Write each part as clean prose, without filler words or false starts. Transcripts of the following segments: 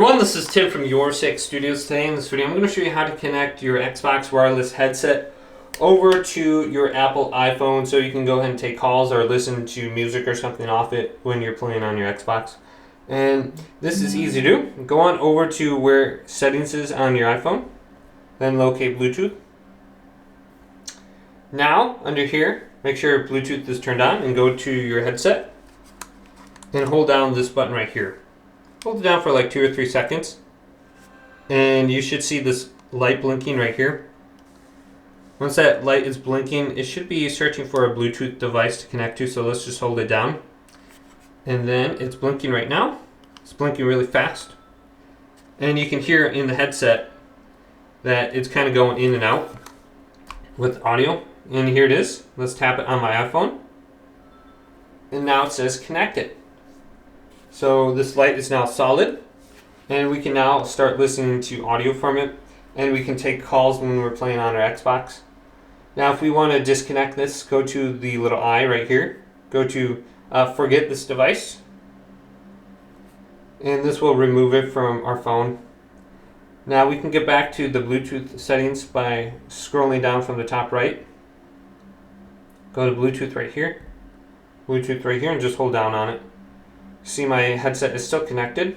Everyone, this is Tim from Your Six Studios. Today in this video, I'm going to show you how to connect your Xbox wireless headset over to your Apple iPhone so you can go ahead and take calls or listen to music or something off it when you're playing on your Xbox. And this is easy to do. Go on over to where settings is on your iPhone, then locate Bluetooth. Now, under here, make sure Bluetooth is turned on and go to your headset and hold down this button right here. Hold it down for like 2 or 3 seconds and you should see this light blinking right here. Once that light is blinking, it should be searching for a Bluetooth device to connect to, so let's just hold it down. And then it's blinking right now. It's blinking really fast. And you can hear in the headset that it's kind of going in and out with audio. And here it is. Let's tap it on my iPhone. And now it says connected. So this light is now solid, and we can now start listening to audio from it, and we can take calls when we're playing on our Xbox. Now if we want to disconnect this, go to the little eye right here, go to forget this device, and this will remove it from our phone. Now we can get back to the Bluetooth settings by scrolling down from the top right. Go to Bluetooth right here, and just hold down on it. See, my headset is still connected.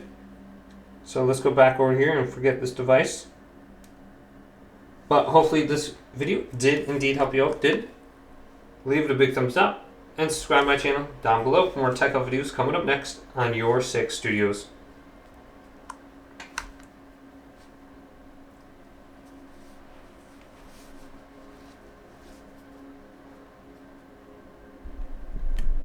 So let's go back over here and forget this device. But hopefully this video did indeed help you out. Leave it a big thumbs up and subscribe to my channel down below for more tech videos coming up next on Your Six Studios.